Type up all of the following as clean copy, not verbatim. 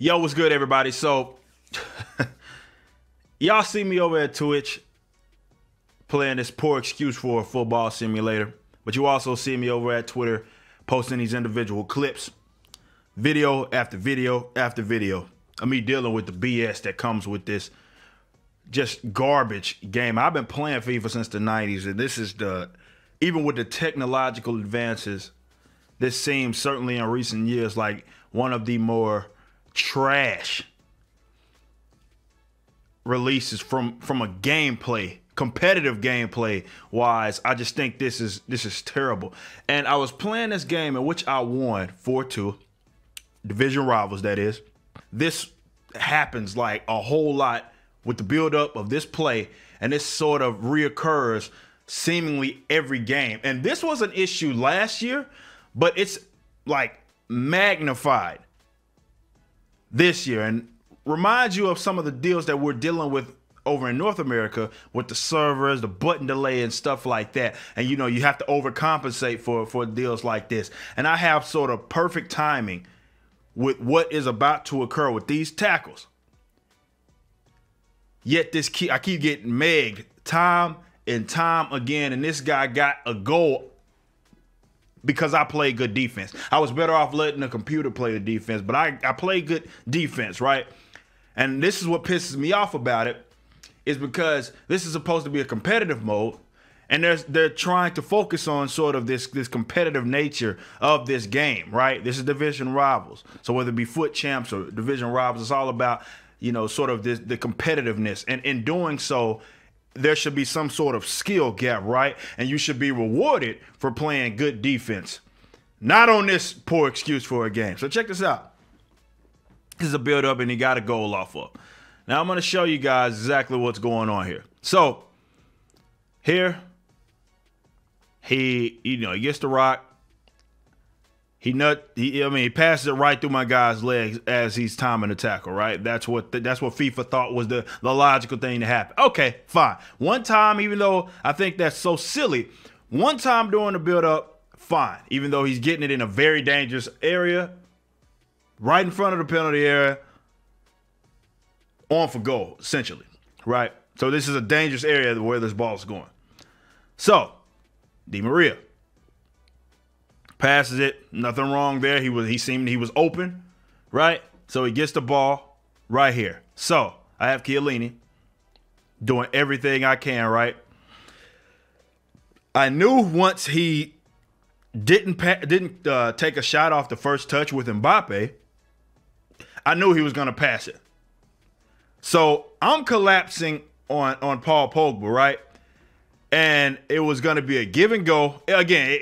Yo, what's good, everybody? So, y'all see me over at Twitch playing this poor excuse for a football simulator, but you also see me over at Twitter posting these individual clips, video after video after video of me dealing with the BS that comes with this just garbage game. I've been playing FIFA since the 90s, and this is even with the technological advances, this seems certainly in recent years like one of the more trash releases from a gameplay, competitive gameplay wise. I just think this is terrible. And I was playing this game in which I won 4-2, division rivals, that is. This happens like a whole lot with the build-up of this play, and this sort of reoccurs seemingly every game. And this was an issue last year, but it's like magnified this year, and reminds you of some of the deals that we're dealing with over in North America with the servers, the button delay and stuff like that. And you know, you have to overcompensate for deals like this. And I have sort of perfect timing with what is about to occur with these tackles. Yet I keep getting megged time and time again, and this guy got a goal because I played good defense. I was better off letting the computer play the defense, but I play good defense, right? And this is what pisses me off about it, is because this is supposed to be a competitive mode, and they're trying to focus on sort of this competitive nature of this game, right? This is division rivals. So whether it be foot champs or division rivals, it's all about, you know, sort of the competitiveness. And in doing so, there should be some sort of skill gap, right? And you should be rewarded for playing good defense. Not on this poor excuse for a game. So check this out. This is a build-up, and he got a goal off of. Now I'm going to show you guys exactly what's going on here. So here, he gets the rock. He passes it right through my guy's legs as he's timing the tackle, right? That's what FIFA thought was the logical thing to happen. Okay, fine. One time, even though I think that's so silly, one time during the build-up, fine. Even though he's getting it in a very dangerous area, right in front of the penalty area, on for goal, essentially, right? So this is a dangerous area where this ball is going. So, Di Maria passes it, nothing wrong there. He seemed open, right? So he gets the ball right here. So I have Chiellini doing everything I can, right? I knew once he didn't take a shot off the first touch with Mbappe, I knew he was going to pass it. So I'm collapsing on Paul Pogba, right? And it was going to be a give and go. Again,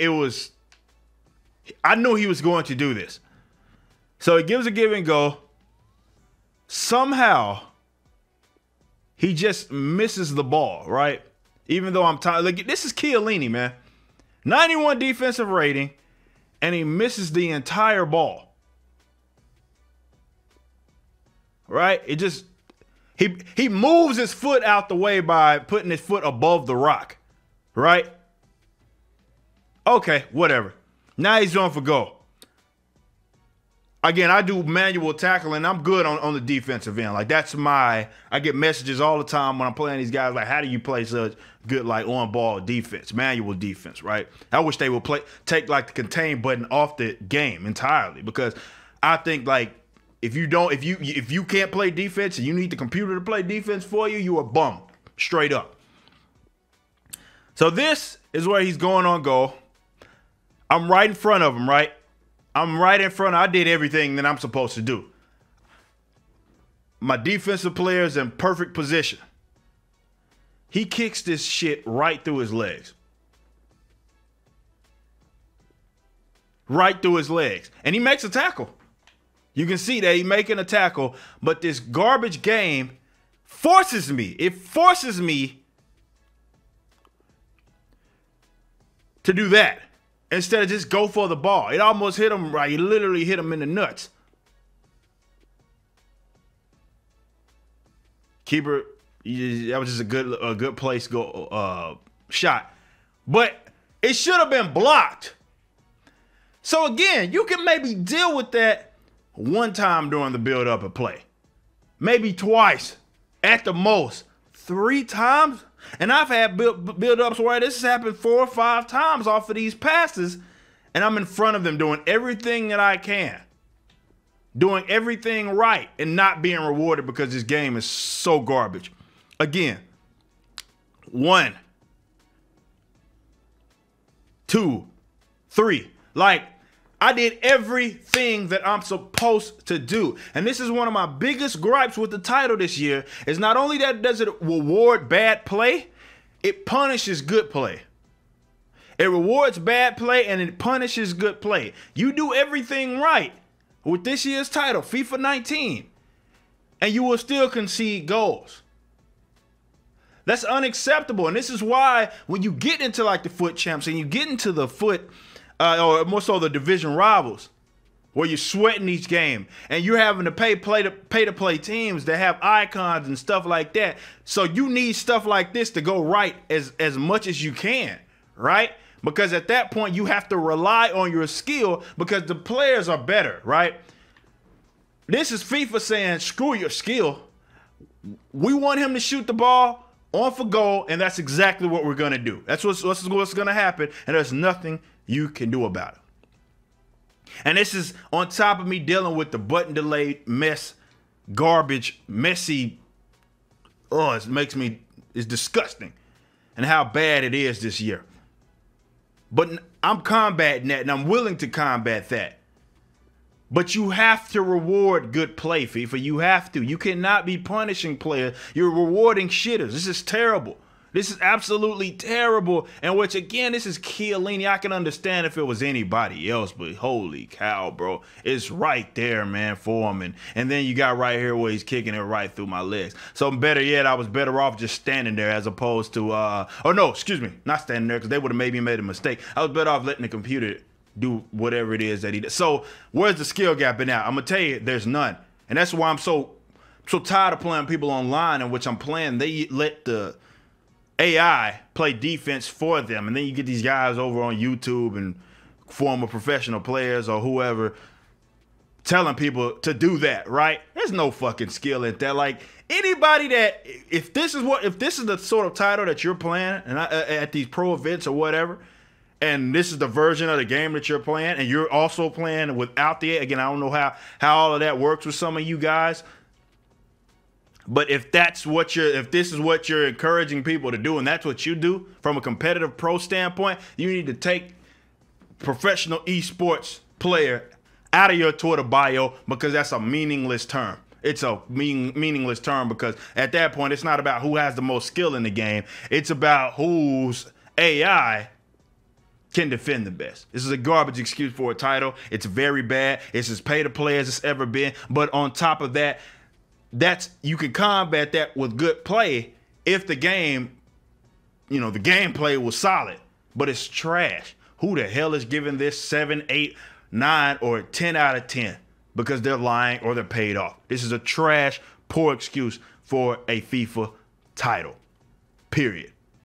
I knew he was going to do this. So he gives a give and go. Somehow, he just misses the ball, right? Even though I'm tired. Like, this is Chiellini, man. 91 defensive rating, and he misses the entire ball. Right? He moves his foot out the way by putting his foot above the rock. Right? Okay, whatever. Now he's going for goal. Again, I do manual tackling. I'm good on the defensive end. Like, I get messages all the time when I'm playing these guys, like, how do you play such good, like, on-ball defense, manual defense, right? I wish they would take, like, the contain button off the game entirely, because I think, like, if you can't play defense and you need the computer to play defense for you, you are bum, straight up. So this is where he's going on goal. I'm right in front of him, right? I did everything that I'm supposed to do. My defensive player is in perfect position. He kicks this shit right through his legs. Right through his legs. And he makes a tackle. You can see that he's making a tackle, but this garbage game forces me. It forces me to do that instead of just go for the ball. It almost hit him right. He literally hit him in the nuts. Keeper, that was just a good place go shot, but it should have been blocked. So again, you can maybe deal with that one time during the build-up of play. Maybe twice, at the most. 3 times? And I've had build-ups where this has happened 4 or 5 times off of these passes, and I'm in front of them doing everything that I can. Doing everything right and not being rewarded because this game is so garbage. Again, 1, 2, 3. Like, I did everything that I'm supposed to do. And this is one of my biggest gripes with the title this year, is not only that does it reward bad play, it punishes good play. It rewards bad play and it punishes good play. You do everything right with this year's title, FIFA 19, and you will still concede goals. That's unacceptable. And this is why when you get into like the foot champs and you get into the foot, or more so the division rivals, where you're sweating each game and you're having to pay to play teams that have icons and stuff like that. So you need stuff like this to go right as much as you can, right? Because at that point you have to rely on your skill because the players are better, right? This is FIFA saying, screw your skill. We want him to shoot the ball on for goal, and that's exactly what we're going to do. That's what's going to happen, and there's nothing you can do about it. And this is on top of me dealing with the button delayed mess, garbage, messy. Oh, it's disgusting and how bad it is this year. But I'm combating that, and I'm willing to combat that. But you have to reward good play, FIFA. You have to. You cannot be punishing players. You're rewarding shitters. This is terrible. This is absolutely terrible. And which, again, this is Chiellini. I can understand if it was anybody else, but holy cow, bro. It's right there, man, for him. And then you got right here where he's kicking it right through my legs. So better yet, I was better off just standing there as opposed to, oh, no, excuse me, not standing there because they would have maybe made a mistake. I was better off letting the computer do whatever it is that he does. So where's the skill gap in that? I'm going to tell you, there's none. And that's why I'm so tired of playing people online in which I'm playing. They let the AI play defense for them. And then you get these guys over on YouTube and former professional players or whoever telling people to do that, right? There's no fucking skill in that. Like, anybody that, if this is the sort of title that you're playing and at these pro events or whatever, and this is the version of the game that you're playing, and you're also playing without the, again, I don't know how all of that works with some of you guys, but if this is what you're encouraging people to do, and that's what you do from a competitive pro standpoint, you need to take professional esports player out of your Twitter bio, because that's a meaningless term. It's a meaningless term because at that point, it's not about who has the most skill in the game. It's about whose AI can defend the best. This is a garbage excuse for a title. It's very bad. It's as pay to play as it's ever been. But on top of that, you can combat that with good play if the game, the gameplay was solid. But it's trash. Who the hell is giving this 7, 8, 9, or 10 out of 10? Because they're lying or they're paid off. This is a trash, poor excuse for a FIFA title. Period.